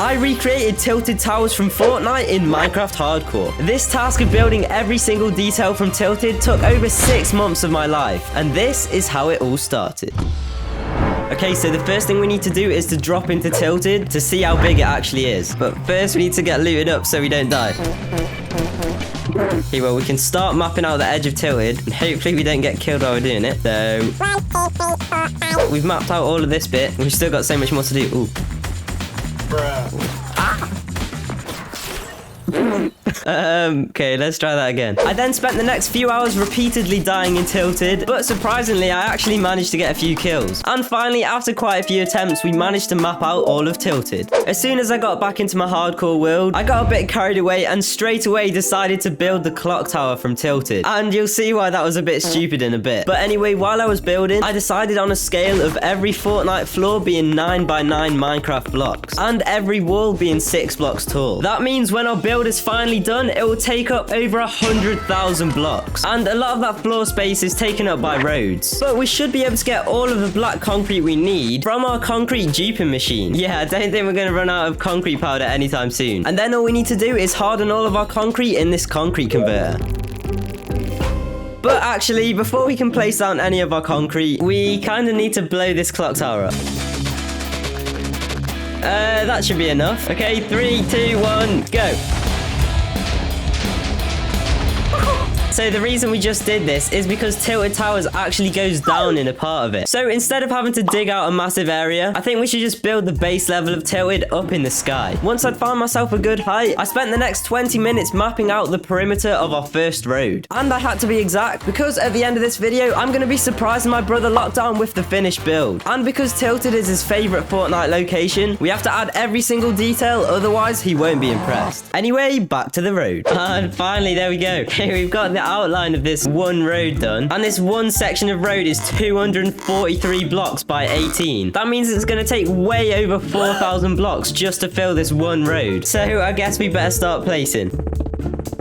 I recreated tilted towers from Fortnite in Minecraft Hardcore. This task of building every single detail from tilted took over 6 months of my life, and this is how it all started. Okay, so the first thing we need to do is to drop into tilted to see how big it actually is. But first we need to get looted up so we don't die. Okay, well, we can start mapping out the edge of tilted, and hopefully we don't get killed while we're doing it. So we've mapped out all of this bit. We've still got so much more to do. Ooh. Okay, let's try that again. I then spent the next few hours repeatedly dying in tilted, but surprisingly, I actually managed to get a few kills. And finally, after quite a few attempts, we managed to map out all of tilted. As soon as I got back into my hardcore world, I got a bit carried away and straight away decided to build the clock tower from tilted. And you'll see why that was a bit stupid in a bit. But anyway, while I was building, I decided on a scale of every Fortnite floor being 9 by 9 Minecraft blocks, and every wall being 6 blocks tall. That means when our build is finally done, it will take up over 100,000 blocks, and a lot of that floor space is taken up by roads. But we should be able to get all of the black concrete we need from our concrete duping machine. Yeah, I don't think we're going to run out of concrete powder anytime soon. And then all we need to do is harden all of our concrete in this concrete converter. But actually, before we can place down any of our concrete, we kind of need to blow this clock tower up. That should be enough. Okay, 3, 2, 1, go. So the reason we just did this is because tilted towers actually goes down in a part of it. So instead of having to dig out a massive area, I think we should just build the base level of tilted up in the sky. Once I'd found myself a good height, I spent the next 20 minutes mapping out the perimeter of our first road. And I had to be exact because at the end of this video, I'm going to be surprising my brother Lockdown with the finished build. And because tilted is his favorite Fortnite location, we have to add every single detail, otherwise he won't be impressed. Anyway, back to the road. And finally, there we go. We've got the outline of this one road done, and this one section of road is 243 blocks by 18. That means it's going to take way over 4,000 blocks just to fill this one road. So I guess we better start placing.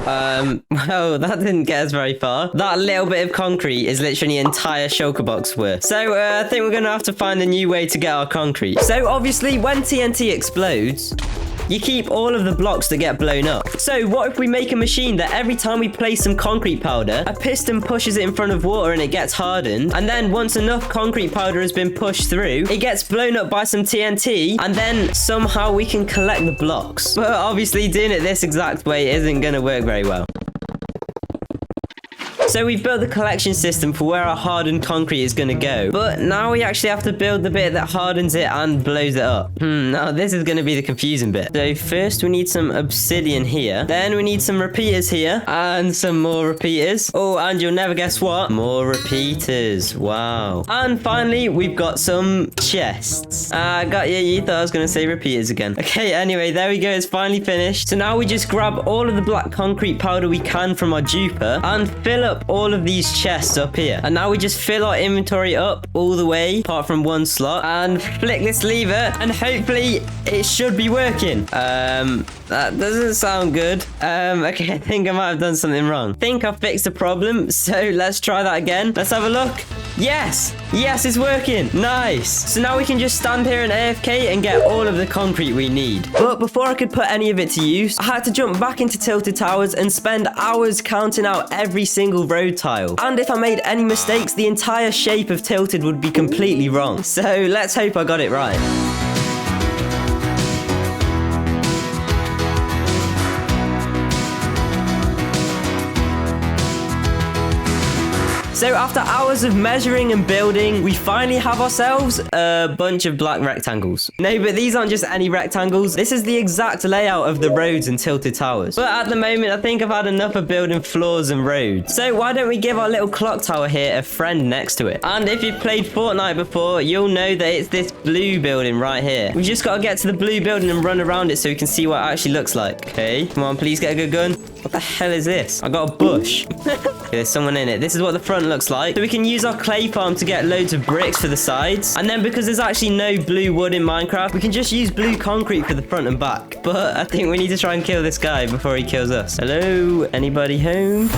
Well, that didn't get us very far. That little bit of concrete is literally an entire shulker box worth. So I think we're gonna have to find a new way to get our concrete. So obviously when TNT explodes, you keep all of the blocks that get blown up. So what if we make a machine that every time we place some concrete powder, a piston pushes it in front of water and it gets hardened, and then once enough concrete powder has been pushed through, it gets blown up by some TNT, and then somehow we can collect the blocks. But obviously doing it this exact way isn't gonna work very well. So we've built the collection system for where our hardened concrete is going to go. But now we actually have to build the bit that hardens it and blows it up. Now this is going to be the confusing bit. So first we need some obsidian here. Then we need some repeaters here. And some more repeaters. Oh, and you'll never guess what? More repeaters. Wow. And finally, we've got some chests. Got you. You thought I was going to say repeaters again. Okay, anyway, there we go. It's finally finished. So now we just grab all of the black concrete powder we can from our duper and fill up all of these chests up here. And now we just fill our inventory up all the way apart from one slot and flick this lever and hopefully it should be working. That doesn't sound good. Okay, I think I might have done something wrong. I think I fixed the problem, so let's try that again. Let's have a look. Yes, it's working. Nice. So now we can just stand here in AFK and get all of the concrete we need. But before I could put any of it to use, I had to jump back into tilted towers and spend hours counting out every single road tile. And if I made any mistakes, the entire shape of tilted would be completely wrong. So let's hope I got it right. So after hours of measuring and building, we finally have ourselves a bunch of black rectangles. No, but these aren't just any rectangles. This is the exact layout of the roads and tilted towers. But at the moment, I think I've had enough of building floors and roads. So why don't we give our little clock tower here a friend next to it? And if you've played Fortnite before, you'll know that it's this blue building right here. We've just got to get to the blue building and run around it so we can see what it actually looks like. Okay, come on, please get a good gun. What the hell is this? I got a bush. Okay, there's someone in it. This is what the front looks like. So we can use our clay farm to get loads of bricks for the sides. And then because there's actually no blue wood in Minecraft, we can just use blue concrete for the front and back. But I think we need to try and kill this guy before he kills us. Hello? Anybody home?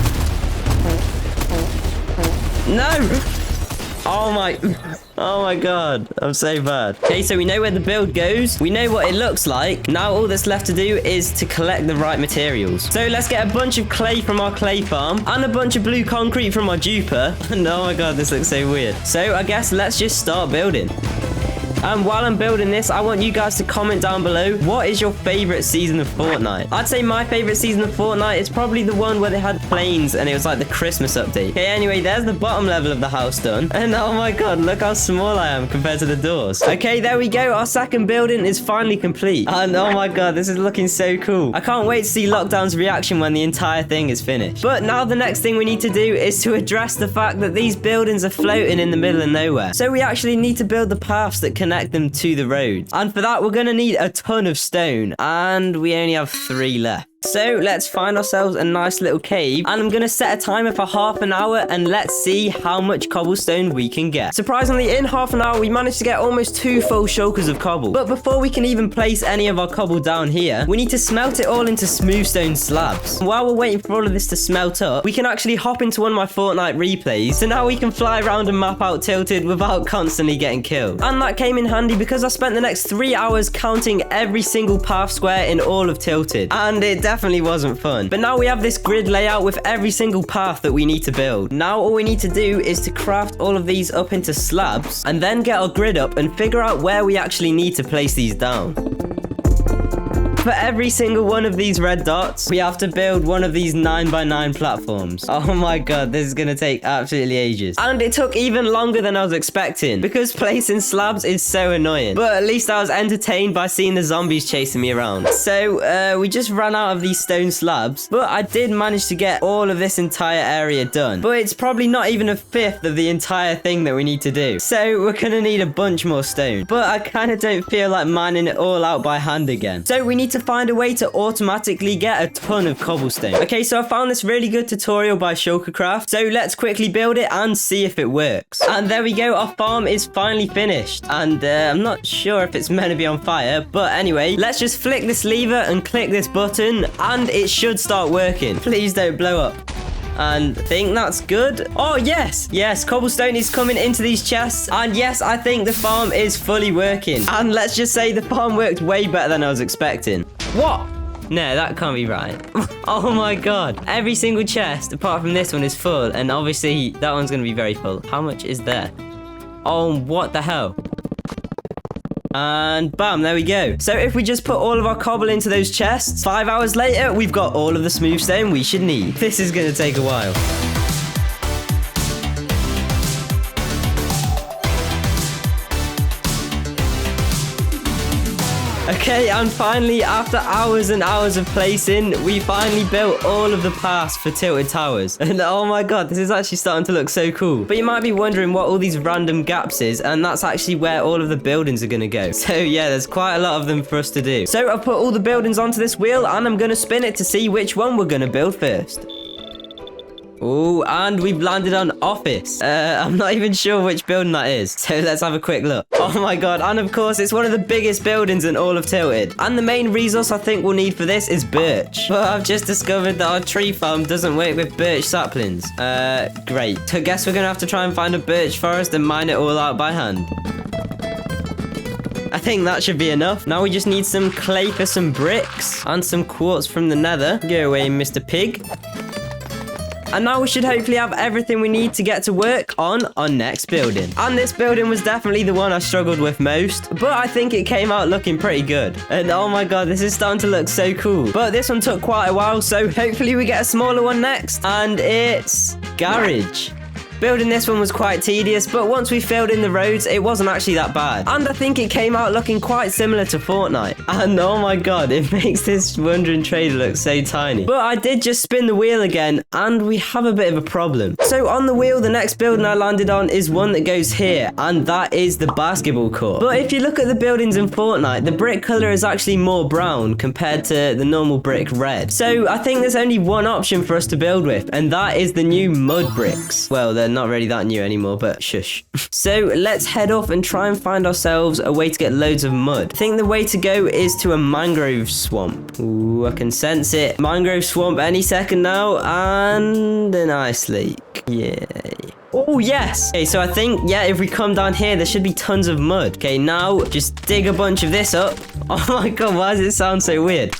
No! Oh my... Oh my god, I'm so bad. Okay, so we know where the build goes. We know what it looks like. Now all that's left to do is to collect the right materials. So let's get a bunch of clay from our clay farm and a bunch of blue concrete from our duper. And oh my god, this looks so weird. So I guess let's just start building. And while I'm building this, I want you guys to comment down below, what is your favorite season of Fortnite? I'd say my favorite season of Fortnite is probably the one where they had planes and it was like the Christmas update. Okay, anyway, there's the bottom level of the house done. And oh my god, look how small I am compared to the doors. Okay, there we go. Our second building is finally complete. And oh my god, this is looking so cool. I can't wait to see Lockdown's reaction when the entire thing is finished. But now the next thing we need to do is to address the fact that these buildings are floating in the middle of nowhere. So we actually need to build the paths that connect them to the road. And for that, we're going to need a ton of stone. And we only have 3 left. So let's find ourselves a nice little cave, and I'm going to set a timer for half an hour and let's see how much cobblestone we can get. Surprisingly, in half an hour, we managed to get almost 2 full shulkers of cobble. But before we can even place any of our cobble down here, we need to smelt it all into smooth stone slabs. And while we're waiting for all of this to smelt up, we can actually hop into one of my Fortnite replays. So now we can fly around and map out Tilted without constantly getting killed. And that came in handy because I spent the next 3 hours counting every single path square in all of Tilted. And it definitely wasn't fun. But now we have this grid layout with every single path that we need to build. Now all we need to do is to craft all of these up into slabs and then get our grid up and figure out where we actually need to place these down. For every single one of these red dots, we have to build one of these 9x9 platforms. Oh my god, this is gonna take absolutely ages. And it took even longer than I was expecting because placing slabs is so annoying. But at least I was entertained by seeing the zombies chasing me around. So we just ran out of these stone slabs, but I did manage to get all of this entire area done. But it's probably not even a fifth of the entire thing that we need to do. So we're gonna need a bunch more stone. But I kind of don't feel like mining it all out by hand again. So we need to find a way to automatically get a ton of cobblestone. Okay, so I found this really good tutorial by Shulkercraft. So let's quickly build it and see if it works. And there we go, our farm is finally finished. And I'm not sure if it's meant to be on fire, but anyway, let's just flick this lever and click this button and it should start working. Please don't blow up. And I think that's good. Oh, yes. Yes, cobblestone is coming into these chests. And yes, I think the farm is fully working. And let's just say the farm worked way better than I was expecting. What? No, that can't be right. Oh my god. Every single chest, apart from this one, is full. And obviously, that one's going to be very full. How much is there? Oh, what the hell? And bam, there we go. So if we just put all of our cobble into those chests, 5 hours later, we've got all of the smooth stone we should need. This is going to take a while. Okay, and finally, after hours and hours of placing, we finally built all of the paths for Tilted Towers. And oh my god, this is actually starting to look so cool. But you might be wondering what all these random gaps is, and that's actually where all of the buildings are going to go. So yeah, there's quite a lot of them for us to do. So I've put all the buildings onto this wheel, and I'm going to spin it to see which one we're going to build first. Oh, and we've landed on office. I'm not even sure which building that is. So let's have a quick look. Oh my god. And of course, it's one of the biggest buildings in all of Tilted. And the main resource I think we'll need for this is birch. But I've just discovered that our tree farm doesn't work with birch saplings. Great. So I guess we're going to have to try and find a birch forest and mine it all out by hand. I think that should be enough. Now we just need some clay for some bricks and some quartz from the nether. Go away, Mr. Pig. And now we should hopefully have everything we need to get to work on our next building. And this building was definitely the one I struggled with most, but I think it came out looking pretty good. And oh my god, this is starting to look so cool. But this one took quite a while, so hopefully we get a smaller one next. And it's garage. Building this one was quite tedious, but once we filled in the roads, it wasn't actually that bad. And I think it came out looking quite similar to Fortnite. And oh my god, it makes this wandering trader look so tiny. But I did just spin the wheel again, and we have a bit of a problem. So on the wheel, the next building I landed on is one that goes here, and that is the basketball court. But if you look at the buildings in Fortnite, the brick color is actually more brown compared to the normal brick red. So I think there's only one option for us to build with, and that is the new mud bricks. Well, they're they're not really that new anymore, but shush. So let's head off and try and find ourselves a way to get loads of mud. I think the way to go is to a mangrove swamp. Ooh, I can sense it. Mangrove swamp any second now, and an ice lake. Yay. Oh, yes. Okay, so I think, yeah, if we come down here, there should be tons of mud. Okay, now just dig a bunch of this up. Oh my god, why does it sound so weird?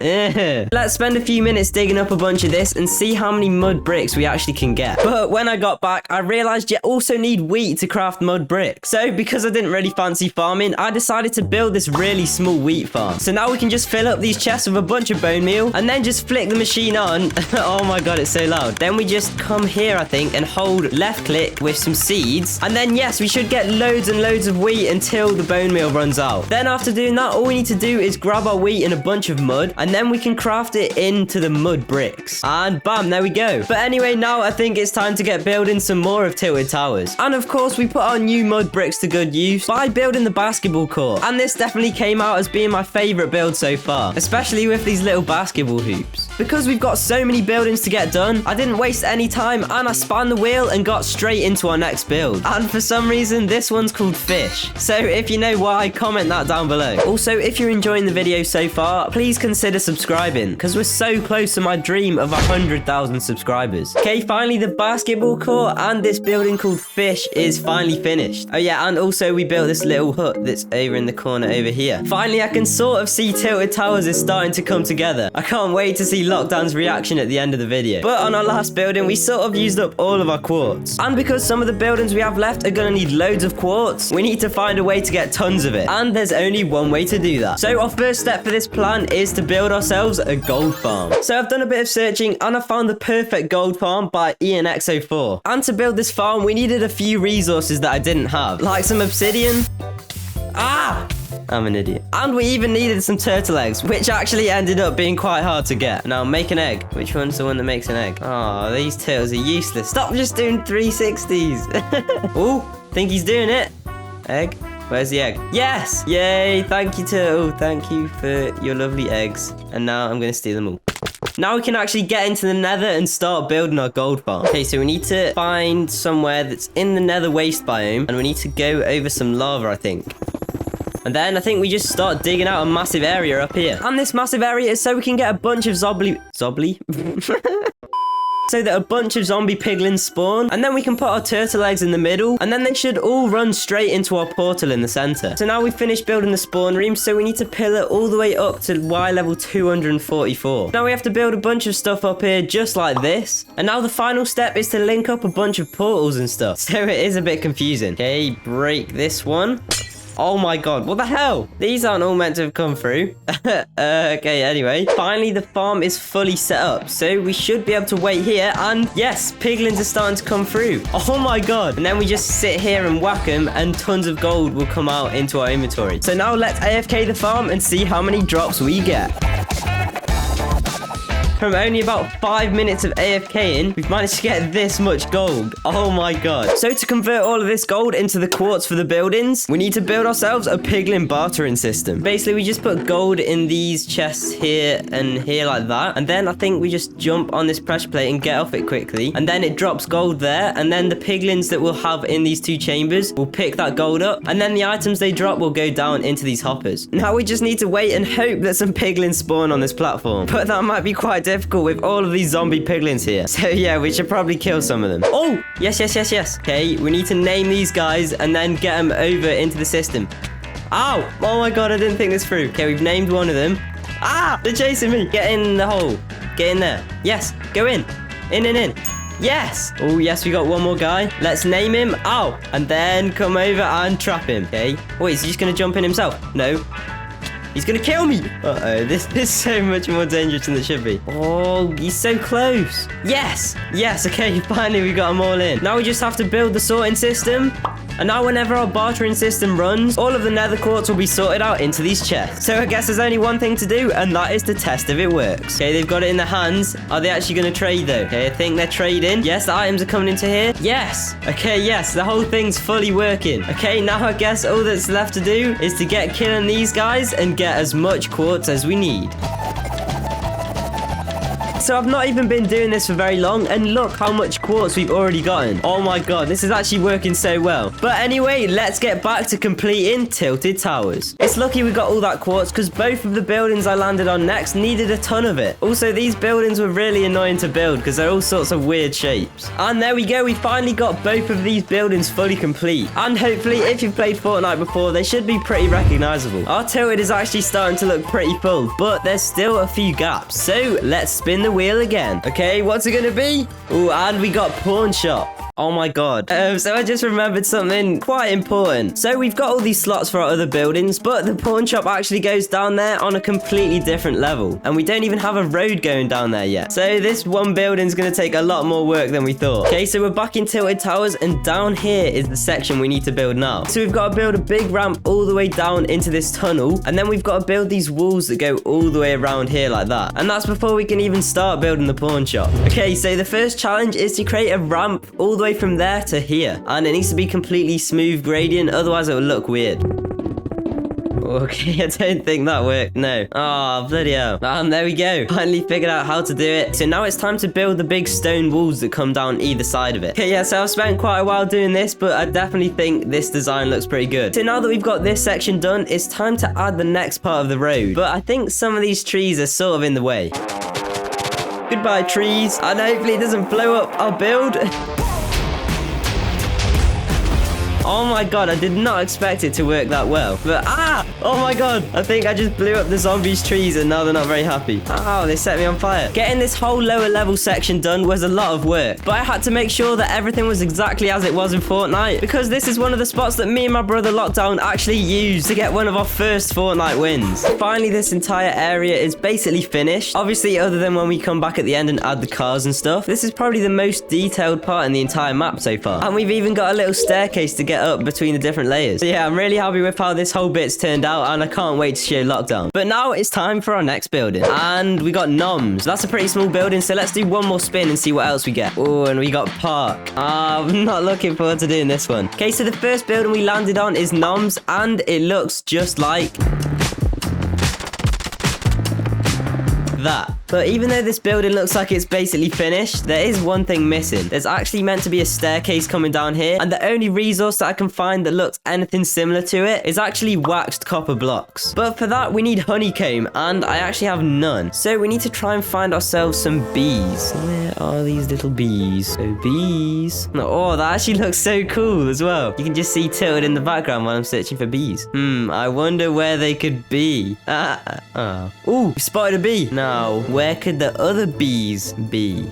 Let's spend a few minutes digging up a bunch of this and see how many mud bricks we actually can get. But when I got back, I realized you also need wheat to craft mud bricks. So because I didn't really fancy farming, I decided to build this really small wheat farm. So now we can just fill up these chests with a bunch of bone meal and then just flick the machine on. Oh my god, it's so loud. Then we just come here, I think, and hold left click with some seeds. And then yes, we should get loads and loads of wheat until the bone meal runs out. Then after doing that, all we need to do is grab our wheat in a bunch of mud, and then we can craft it into the mud bricks. And bam, there we go. But anyway, now I think it's time to get building some more of tilted towers. And of course, we put our new mud bricks to good use by building the basketball court. And this definitely came out as being my favorite build so far, especially with these little basketball hoops. Because we've got so many buildings to get done, I didn't waste any time and I spun the wheel and got straight into our next build. And for some reason, this one's called Fish. So if you know why, comment that down below. Also, if you're enjoying the video so far, please consider subscribing, because we're so close to my dream of 100,000 subscribers. Okay, finally the basketball court and this building called Fish is finally finished. Oh yeah, and also we built this little hut that's over in the corner over here. Finally, I can sort of see Tilted Towers is starting to come together. I can't wait to see Lockdown's reaction at the end of the video. But on our last building, we sort of used up all of our quartz. And because some of the buildings we have left are gonna need loads of quartz, we need to find a way to get tons of it. And there's only one way to do that. So our first step for this plan is to build ourselves a gold farm. So I've done a bit of searching and I found the perfect gold farm by ENX04. And to build this farm, we needed a few resources that I didn't have, like some obsidian. Ah! I'm an idiot. And we even needed some turtle eggs, which actually ended up being quite hard to get. Now, make an egg. Which one's the one that makes an egg? Oh, these turtles are useless. Stop just doing 360s. Oh, think he's doing it. Egg. Where's the egg? Yes! Yay! Thank you, turtle. Thank you for your lovely eggs. And now I'm going to steal them all. Now we can actually get into the nether and start building our gold farm. Okay, so we need to find somewhere that's in the nether waste biome. And we need to go over some lava, I think. And then I think we just start digging out a massive area up here. And this massive area is so we can get a bunch of zombie... so that a bunch of zombie piglins spawn, and then we can put our turtle eggs in the middle, and then they should all run straight into our portal in the center. So now we've finished building the spawn room, so we need to pillar all the way up to Y level 244. Now we have to build a bunch of stuff up here just like this, and now the final step is to link up a bunch of portals and stuff. So it is a bit confusing. Okay, break this one. Oh my god, what the hell? These aren't all meant to have come through. Okay, anyway. Finally, the farm is fully set up. So we should be able to wait here. And yes, piglins are starting to come through. Oh my god. And then we just sit here and whack them and tons of gold will come out into our inventory. So now let's AFK the farm and see how many drops we get. From only about 5 minutes of AFKing, we've managed to get this much gold. Oh my god. So to convert all of this gold into the quartz for the buildings, we need to build ourselves a piglin bartering system. Basically, we just put gold in these chests here and here like that. And then I think we just jump on this pressure plate and get off it quickly. And then it drops gold there. And then the piglins that we'll have in these two chambers will pick that gold up. And then the items they drop will go down into these hoppers. Now we just need to wait and hope that some piglins spawn on this platform. But that might be quite difficult with all of these zombie piglins here. So yeah, we should probably kill some of them. Oh, yes. Okay, we need to name these guys and then get them over into the system. Ow! Oh my god, I didn't think this through. Okay, we've named one of them. Ah! They're chasing me. Get in the hole. Get in there. Yes, go in. In. Yes! Oh, yes, we got one more guy. Let's name him. Ow! And then come over and trap him. Okay. Wait, is he just going to jump in himself? No. He's gonna kill me. Uh-oh, this is so much more dangerous than it should be. Oh, he's so close. Yes, okay, finally we got them all in. Now we just have to build the sorting system. And now whenever our bartering system runs, all of the nether quartz will be sorted out into these chests. So I guess there's only one thing to do, and that is to test if it works. Okay, they've got it in their hands. Are they actually going to trade though? Okay, I think they're trading. Yes, the items are coming into here. Yes. Okay, yes, the whole thing's fully working. Okay, now I guess all that's left to do is to get killing these guys and get as much quartz as we need. So I've not even been doing this for very long, and look how much quartz we've already gotten. Oh my god, this is actually working so well. But anyway, let's get back to completing Tilted Towers. It's lucky we got all that quartz because both of the buildings I landed on next needed a ton of it. Also, these buildings were really annoying to build because they're all sorts of weird shapes. And there we go, we finally got both of these buildings fully complete. And hopefully, if you've played Fortnite before, they should be pretty recognizable. Our tilted is actually starting to look pretty full, but there's still a few gaps. So let's spin the wheel again. Okay, what's it gonna be? Oh, and we got pawn shop. Oh my god. So I just remembered something quite important. So we've got all these slots for our other buildings, but the pawn shop actually goes down there on a completely different level. And we don't even have a road going down there yet. So this one building's going to take a lot more work than we thought. Okay, so we're back in Tilted Towers, and down here is the section we need to build now. So we've got to build a big ramp all the way down into this tunnel. And then we've got to build these walls that go all the way around here like that. And that's before we can even start building the pawn shop. Okay, so the first challenge is to create a ramp all the way from there to here, and it needs to be completely smooth gradient, otherwise it will look weird. Okay, I don't think that worked. No. Oh, bloody hell. And there we go. Finally figured out how to do it. So now it's time to build the big stone walls that come down either side of it. Okay, yeah, so I've spent quite a while doing this, but I definitely think this design looks pretty good. So now that we've got this section done, it's time to add the next part of the road. But I think some of these trees are sort of in the way. Goodbye, trees. And hopefully it doesn't blow up our build. Oh my god, I did not expect it to work that well. But, oh my god, I think I just blew up the zombies' trees and now they're not very happy. Oh, they set me on fire. Getting this whole lower level section done was a lot of work. But I had to make sure that everything was exactly as it was in Fortnite, because this is one of the spots that me and my brother Lockdown actually used to get one of our first Fortnite wins. Finally, this entire area is basically finished. Obviously, other than when we come back at the end and add the cars and stuff, this is probably the most detailed part in the entire map so far. And we've even got a little staircase to get up between the different layers. So yeah, I'm really happy with how this whole bit's turned out, and I can't wait to show Lockdown. But now it's time for our next building, and we got noms. That's a pretty small building, so let's do one more spin and see what else we get. Oh, and we got park. I'm not looking forward to doing this one. Okay, so the first building we landed on is noms, and it looks just like that. But even though this building looks like it's basically finished, there is one thing missing. There's actually meant to be a staircase coming down here, and the only resource that I can find that looks anything similar to it is actually waxed copper blocks. But for that, we need honeycomb, and I actually have none. So we need to try and find ourselves some bees. Where are these little bees? So bees. Oh, that actually looks so cool as well. You can just see Tilted in the background while I'm searching for bees. I wonder where they could be. Ooh, spotted a bee. Now, where could the other bees be?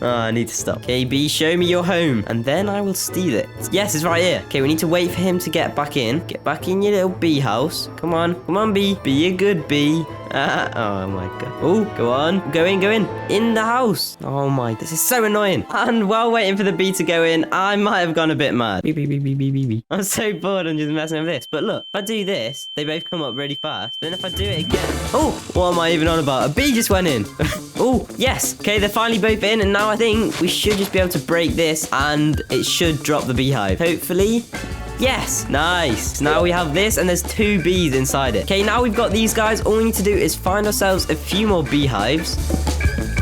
I need to stop. Okay, bee, show me your home, and then I will steal it. Yes, it's right here. Okay, we need to wait for him to get back in. Get back in your little bee house. Come on. Come on, bee. Be a good bee. Oh my god. Oh, go on. Go in, go in. In the house. Oh my, this is so annoying. And while waiting for the bee to go in, I might have gone a bit mad. Bee, bee, bee, bee, bee, bee, bee. I'm so bored, I'm just messing with this. But look, if I do this, they both come up really fast. Then if I do it again... Oh, what am I even on about? A bee just went in. Oh, yes. Okay, they're finally both in, and now I think we should just be able to break this, and it should drop the beehive. Hopefully... Yes, nice. So now we have this, and there's 2 bees inside it. Okay, now we've got these guys. All we need to do is find ourselves a few more beehives.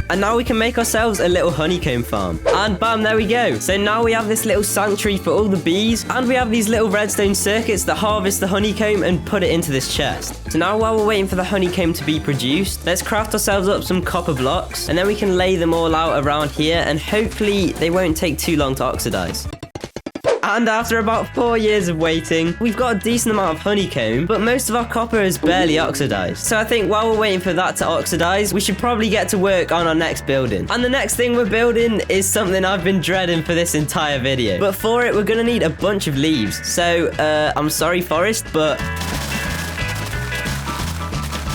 And now we can make ourselves a little honeycomb farm. And bam, there we go. So now we have this little sanctuary for all the bees. And we have these little redstone circuits that harvest the honeycomb and put it into this chest. So now while we're waiting for the honeycomb to be produced, let's craft ourselves up some copper blocks. And then we can lay them all out around here. And hopefully they won't take too long to oxidize. And after about 4 years of waiting, we've got a decent amount of honeycomb, but most of our copper is barely oxidized. So I think while we're waiting for that to oxidize, we should probably get to work on our next building. And the next thing we're building is something I've been dreading for this entire video. But for it, we're gonna need a bunch of leaves. So, I'm sorry, Forest, but...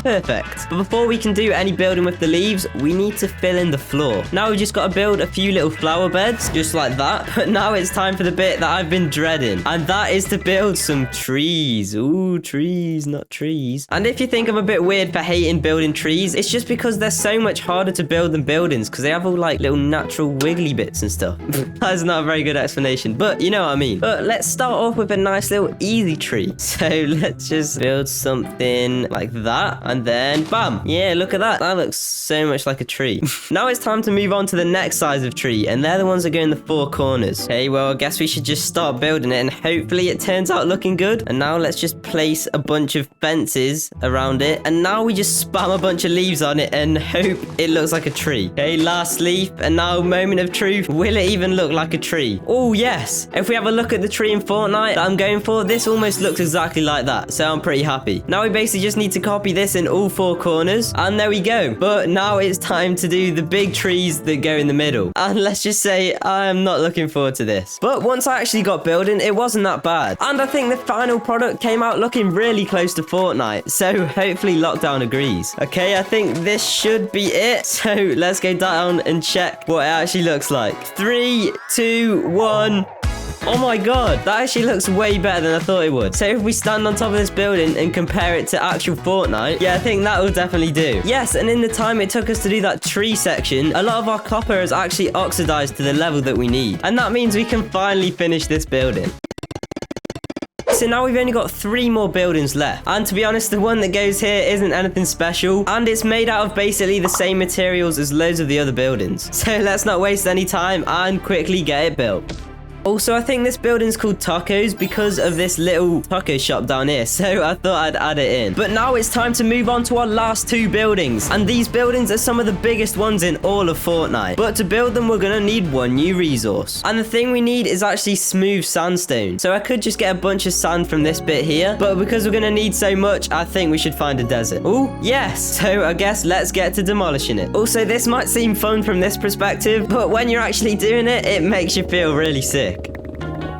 Perfect. But before we can do any building with the leaves, we need to fill in the floor. Now we've just got to build a few little flower beds, just like that. But now it's time for the bit that I've been dreading. And that is to build some trees. Ooh, trees, not trees. And if you think I'm a bit weird for hating building trees, it's just because they're so much harder to build than buildings, because they have all like little natural wiggly bits and stuff. That's not a very good explanation, but you know what I mean. But let's start off with a nice little easy tree. So let's just build something like that. And then, bam. Yeah, look at that. That looks so much like a tree. Now it's time to move on to the next size of tree, and they're the ones that go in the 4 corners. Okay, well, I guess we should just start building it, and hopefully it turns out looking good. And now let's just place a bunch of fences around it, and now we just spam a bunch of leaves on it and hope it looks like a tree. Okay, last leaf, and now moment of truth. Will it even look like a tree? Oh, yes. If we have a look at the tree in Fortnite that I'm going for, this almost looks exactly like that, so I'm pretty happy. Now we basically just need to copy this in all 4 corners, and there we go. But now it's time to do the big trees that go in the middle, and let's just say I am not looking forward to this. But once I actually got building, it wasn't that bad, and I think the final product came out looking really close to Fortnite, so hopefully Lockdown agrees. Okay, I think this should be it, so let's go down and check what it actually looks like. 3, 2, 1. Oh my god, that actually looks way better than I thought it would. So if we stand on top of this building and compare it to actual Fortnite, yeah, I think that will definitely do. Yes, and in the time it took us to do that tree section, a lot of our copper has actually oxidized to the level that we need. And that means we can finally finish this building. So now we've only got 3 more buildings left. And to be honest, the one that goes here isn't anything special. And it's made out of basically the same materials as loads of the other buildings. So let's not waste any time and quickly get it built. Also, I think this building's called Tacos because of this little taco shop down here, so I thought I'd add it in. But now it's time to move on to our last 2 buildings, and these buildings are some of the biggest ones in all of Fortnite. But to build them, we're gonna need one new resource, and the thing we need is actually smooth sandstone. So I could just get a bunch of sand from this bit here, but because we're gonna need so much, I think we should find a desert. Oh, yes! So I guess let's get to demolishing it. Also, this might seem fun from this perspective, but when you're actually doing it, it makes you feel really sick.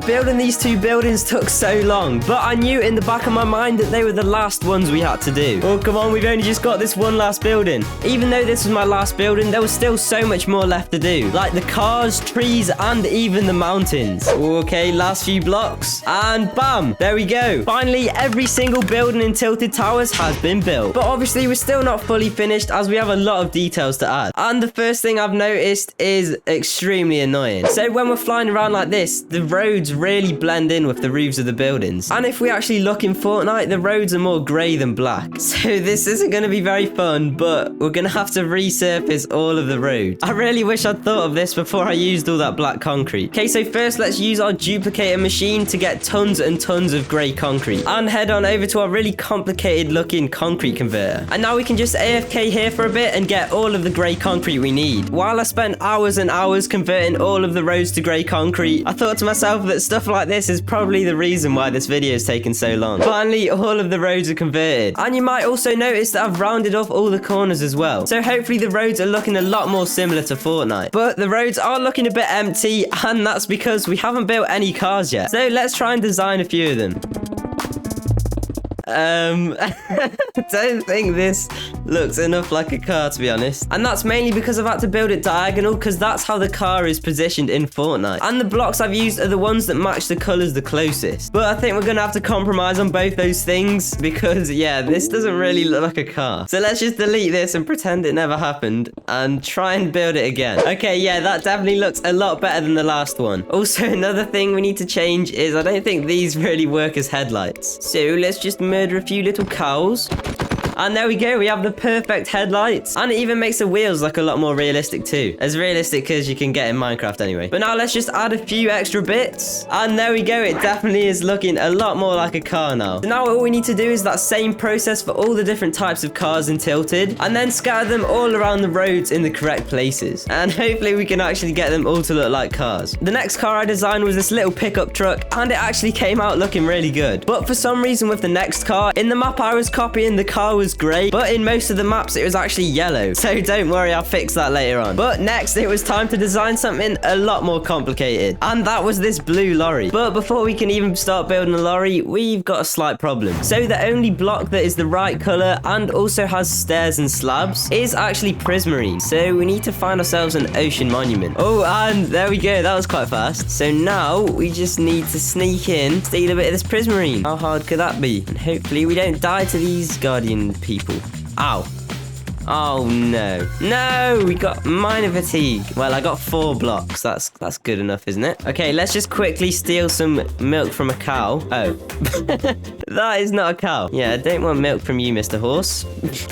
Building these 2 buildings took so long, but I knew in the back of my mind that they were the last ones we had to do. Oh, come on, we've only just got this one last building. Even though this was my last building, there was still so much more left to do. Like the cars, trees, and even the mountains. Okay, last few blocks. And bam, there we go. Finally, every single building in Tilted Towers has been built. But obviously, we're still not fully finished as we have a lot of details to add. And the first thing I've noticed is extremely annoying. So when we're flying around like this, the roads really blend in with the roofs of the buildings. And if we actually look in Fortnite, the roads are more grey than black. So this isn't going to be very fun, but we're going to have to resurface all of the roads. I really wish I'd thought of this before I used all that black concrete. Okay, so first let's use our duplicator machine to get tons and tons of grey concrete. And head on over to our really complicated looking concrete converter. And now we can just AFK here for a bit and get all of the grey concrete we need. While I spent hours and hours converting all of the roads to grey concrete, I thought to myself that stuff like this is probably the reason why this video is taking so long. Finally, all of the roads are converted. And you might also notice that I've rounded off all the corners as well. So hopefully the roads are looking a lot more similar to Fortnite. But the roads are looking a bit empty, and that's because we haven't built any cars yet. So let's try and design a few of them. I don't think this looks enough like a car, to be honest. And that's mainly because I've had to build it diagonal, because that's how the car is positioned in Fortnite. And the blocks I've used are the ones that match the colors the closest. But I think we're gonna have to compromise on both those things, because yeah, this doesn't really look like a car. So let's just delete this and pretend it never happened and try and build it again. Okay, yeah, that definitely looks a lot better than the last one. Also, another thing we need to change is I don't think these really work as headlights. So let's just murder a few little cows. And there we go, we have the perfect headlights. And it even makes the wheels look a lot more realistic too. As realistic as you can get in Minecraft anyway. But now let's just add a few extra bits. And there we go, it definitely is looking a lot more like a car now. So now all we need to do is that same process for all the different types of cars in Tilted. And then scatter them all around the roads in the correct places. And hopefully we can actually get them all to look like cars. The next car I designed was this little pickup truck. And it actually came out looking really good. But for some reason with the next car, in the map I was copying, the car was grey, but in most of the maps it was actually yellow. So don't worry, I'll fix that later on. But next it was time to design something a lot more complicated, and that was this blue lorry. But before we can even start building a lorry, we've got a slight problem. So the only block that is the right color and also has stairs and slabs is actually prismarine. So we need to find ourselves an ocean monument. Oh, and there we go, that was quite fast. So now we just need to sneak in, steal a bit of this prismarine. How hard could that be? And hopefully we don't die to these guardian people. Ow. Oh, no. No, we got minor fatigue. Well, I got 4 blocks. That's good enough, isn't it? Okay, let's just quickly steal some milk from a cow. Oh. That is not a cow. Yeah, I don't want milk from you, Mr. Horse.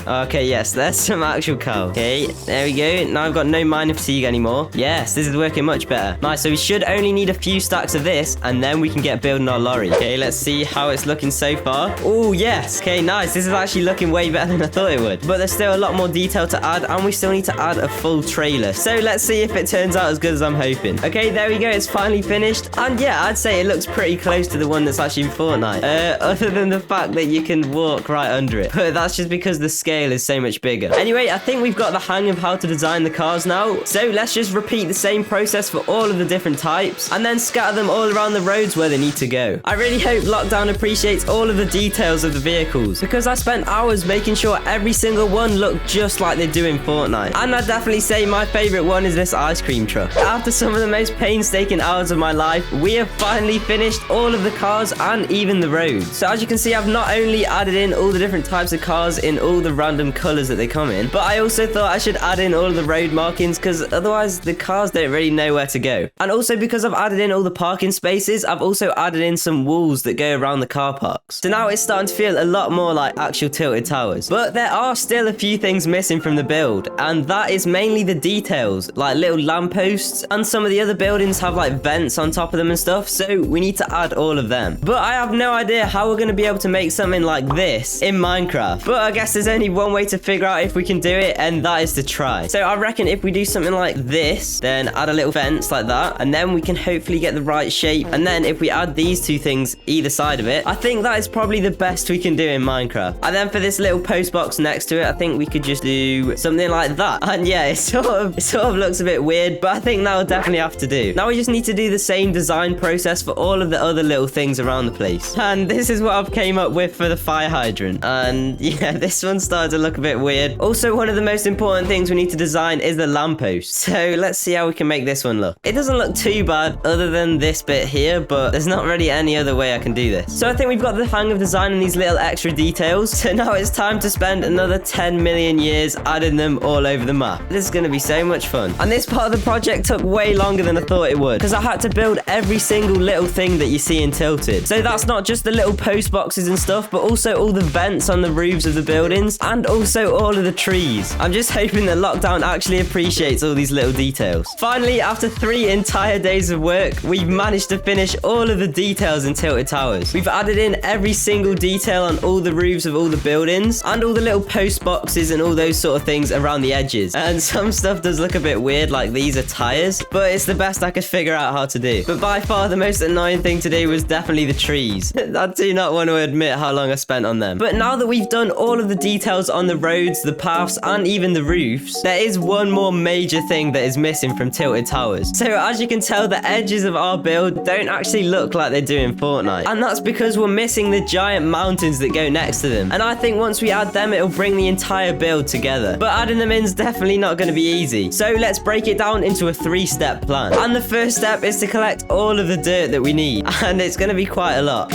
Okay, yes, there's some actual cow. Okay, there we go. Now I've got no minor fatigue anymore. Yes, this is working much better. Nice, so we should only need a few stacks of this, and then we can get building our lorry. Okay, let's see how it's looking so far. Oh, yes. Okay, nice. This is actually looking way better than I thought it would. But there's still a lot more detail to add, and we still need to add a full trailer. So let's see if it turns out as good as I'm hoping. Okay, there we go. It's finally finished. And yeah, I'd say it looks pretty close to the one that's actually in Fortnite. Other than the fact that you can walk right under it. But that's just because the scale is so much bigger. Anyway, I think we've got the hang of how to design the cars now. So let's just repeat the same process for all of the different types, and then scatter them all around the roads where they need to go. I really hope Lockdown appreciates all of the details of the vehicles, because I spent hours making sure every single one looked just like they do in Fortnite. And I'd definitely say my favorite one is this ice cream truck. After some of the most painstaking hours of my life, we have finally finished all of the cars and even the roads. So as you can see, I've not only added in all the different types of cars in all the random colors that they come in, but I also thought I should add in all of the road markings, because otherwise the cars don't really know where to go. And also because I've added in all the parking spaces, I've also added in some walls that go around the car parks. So now it's starting to feel a lot more like actual tilted towers. But there are still a few things missing from the build, and that is mainly the details, like little lampposts, and some of the other buildings have like vents on top of them and stuff, so we need to add all of them. But I have no idea how we're going to be able to make something like this in Minecraft. But I guess there's only one way to figure out if we can do it, and that is to try. So I reckon if we do something like this, then add a little fence like that, and then we can hopefully get the right shape. And then if we add these two things either side of it, I think that is probably the best we can do in Minecraft. And then for this little post box next to it, I think we could just do something like that. And yeah, it sort of looks a bit weird, but I think that will definitely have to do. Now we just need to do the same design process for all of the other little things around the place. And this is what I've came up with for the fire hydrant. And yeah, this one started to look a bit weird. Also, one of the most important things we need to design is the lamppost. So let's see how we can make this one look. It doesn't look too bad other than this bit here, but there's not really any other way I can do this. So I think we've got the hang of designing these little extra details. So now it's time to spend another 10 million years adding them all over the map. This is going to be so much fun. And this part of the project took way longer than I thought it would, because I had to build every single little thing that you see in Tilted. So that's not just the little post boxes and stuff, but also all the vents on the roofs of the buildings, and also all of the trees. I'm just hoping that Lockdown actually appreciates all these little details. Finally, after 3 entire days of work, we've managed to finish all of the details in Tilted Towers. We've added in every single detail on all the roofs of all the buildings, and all the little post boxes and all those sort of things around the edges. And some stuff does look a bit weird, like these are tires, but it's the best I could figure out how to do. But by far the most annoying thing to do was definitely the trees. I do not want to admit how long I spent on them. But now that we've done all of the details on the roads, the paths, and even the roofs, there is one more major thing that is missing from Tilted Towers. So as you can tell, the edges of our build don't actually look like they do in Fortnite. And that's because we're missing the giant mountains that go next to them. And I think once we add them, it'll bring the entire build together. But adding them in is definitely not going to be easy. So let's break it down into a 3-step plan. And the first step is to collect all of the dirt that we need. And it's going to be quite a lot.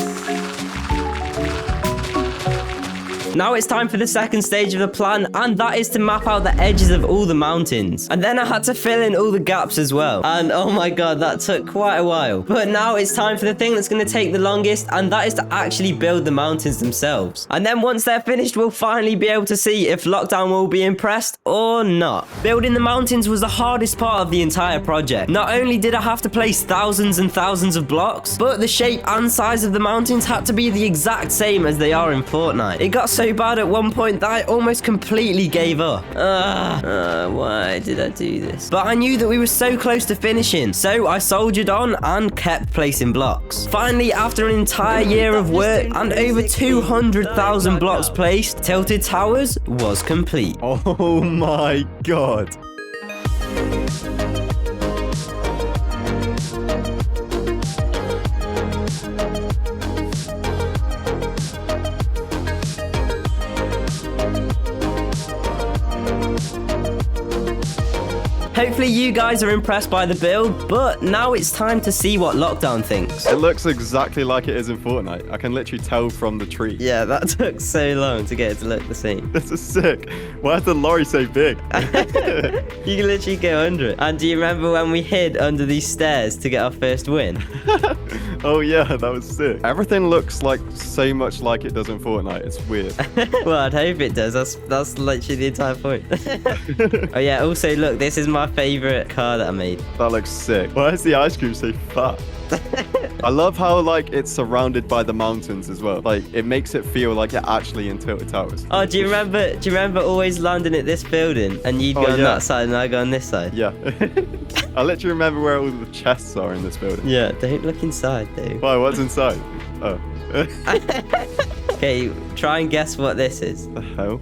Now it's time for the second stage of the plan, and that is to map out the edges of all the mountains. And then I had to fill in all the gaps as well. And oh my god, that took quite a while. But now it's time for the thing that's going to take the longest, and that is to actually build the mountains themselves. And then once they're finished, we'll finally be able to see if Lockdown will be impressed or not. Building the mountains was the hardest part of the entire project. Not only did I have to place thousands and thousands of blocks, but the shape and size of the mountains had to be the exact same as they are in Fortnite. It got so bad at one point that I almost completely gave up. Why did I do this? But I knew that we were so close to finishing, so I soldiered on and kept placing blocks. Finally, after an entire year of work and over 200,000 blocks placed, Tilted Towers was complete. Oh my god. hopefully you guys are impressed by the build, but now it's time to see what Lockdown thinks. It looks exactly like it is in Fortnite. I can literally tell from the tree. Yeah, that took so long to get it to look the same. This is sick. Why is the lorry so big? You can literally go under it. And do you remember when we hid under these stairs to get our first win? Oh yeah, that was sick. Everything looks like so much like it does in Fortnite. It's weird. Well, I'd hope it does. That's literally the entire point. Oh yeah, also look, this is my favorite car that I made. That looks sick. Why is the ice cream so fat? I love how like it's surrounded by the mountains as well. Like it makes it feel like you're actually in Tilted Towers. Oh, do you remember always landing at this building and you'd go on that side and I go on this side? Yeah. I literally remember where all the chests are in this building. Yeah, don't look inside though. Why, what's inside? Oh. Okay, try and guess what this is. The hell?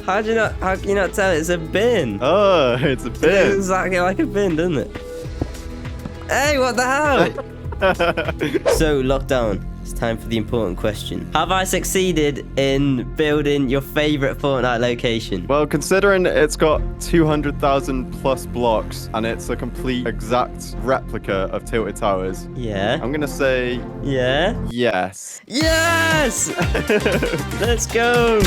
How can you not tell it's a bin? Oh, it's a It bin. looks exactly like a bin, doesn't it? Hey, what the hell? So, Lockdown, it's time for the important question. Have I succeeded in building your favorite Fortnite location? Well, considering it's got 200,000 plus blocks and it's a complete exact replica of Tilted Towers, Yeah. I'm gonna say Yeah? yes. Yes! Let's go!